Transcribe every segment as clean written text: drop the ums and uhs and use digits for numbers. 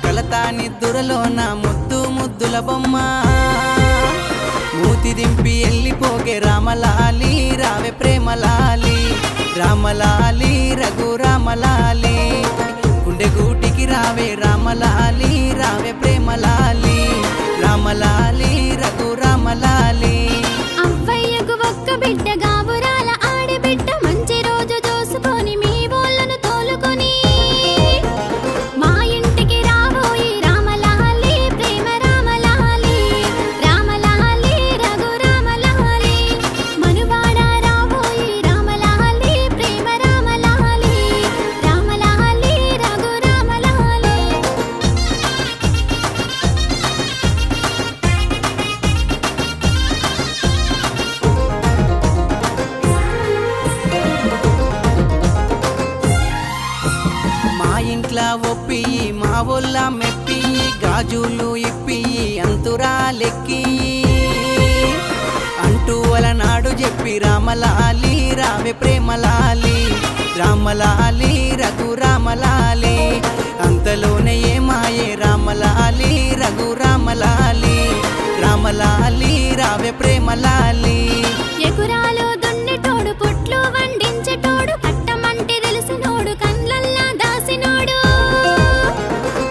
కలతా నిద్దురలోన ముద్దు ముద్దుల బొమ్మ మూతి దింపి వెళ్ళిపోగే రామలాలి రావే ప్రేమలాలి రామలాలి రఘు రామలాలి గుండె గూటికి రావే రామలాలి రావే ప్రేమలాలి రామలాలి రఘు రామలాలి అవ్వయ్యకు ఒక్క బిడ్డ గాబురాల ఆడబిడ్డ మంచి రోజు చూసుకొని మీ బోళ్ళను తోలుకొని మా ఇంటికి రాబోయి రామలాలి ప్రేమ రామలాలి రామలాలి రఘు రామలాలి మనువాడ రాబోయి రామలాలి ప్రేమ రామలాలి రామలాలి రఘు రామలాలి మా ఇంట్లో ఒప్పి మా ఒళ్ళ మెప్పి గాజులు ఇప్పి అంతురా లెక్కి అంటూ అలనాడు చెప్పి రామలాలి రావే ప్రేమలాలి రామలాలి రఘు రామలాలి అంతలోనే ఏమాయే రామలాలి రఘు రామలాలి రామలాలి రావే ప్రేమలాలి ఎకురాలో దున్నేటోడు పుట్లు వండించేటోడు కట్టమంటే తెలిసినోడు కండ్లల్లా దాసినోడు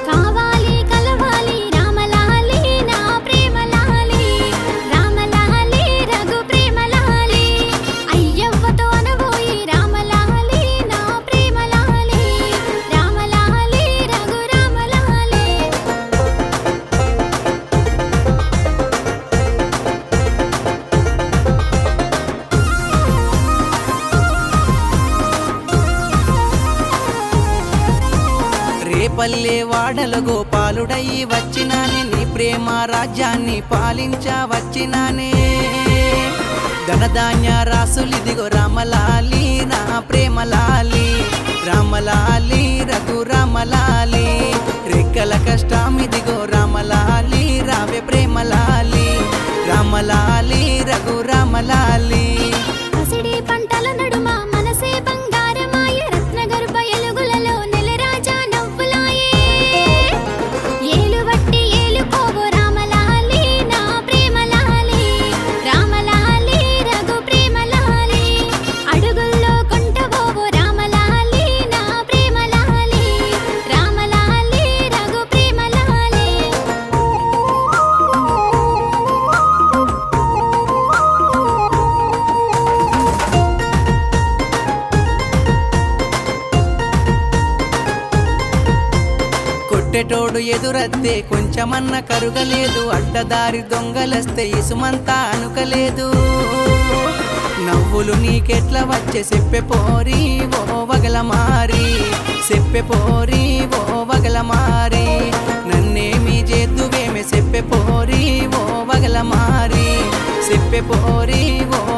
కావాలి కలవాలి రామలాలి నా ప్రేమలాలి రామలాలి రఘు ప్రేమలాలి అయ్యవ్వతో అనబోయి రామలాలి నా ప్రేమలాలి రామలాలి రఘు రామలాలి రేపల్లె వాడల గోపాలుడయి వచ్చినానే నీ ప్రేమ రాజ్యాన్ని పాలించవచ్చినానే ధనధాన్య రాసులిదిగో రామలాలి నా ప్రేమలాలి రామలాలి రఘు రామలాలి రెక్కల కష్టం ఇదిగో రామలాలి రావే ప్రేమలాలి రామలాలి రఘు రామలాలి పసిడి పంటల నడుమ మనసే బంగారమాయ రత్నగర్భ ఎలుగులలో నెలరాజా నవ్వులాయే ఏలు వట్టి ఏలుకోవు రామలాలి నా ప్రేమలాలి రామలాలి రఘు ప్రేమలాలి అడుగుల్లో కొంటబోవు రామలాలి నా ప్రేమలాలి రామలాలి రఘు ప్రేమలాలి కొట్టెటోడు ఎదురత్తే కొంచెమన్న కరుగలేదు అడ్డదారి దొంగలస్తే ఇసుమంతా అనుకలేదు నవ్వులు నీకెట్ల వచ్చే చెప్పె పోరి ఓ వగల మారి చెప్పె పోరి ఓ వగల మారి నన్నేమి చేద్దువేమే చెప్పె పోరి ఓ వగల మారి చెప్పె పోరి ఓ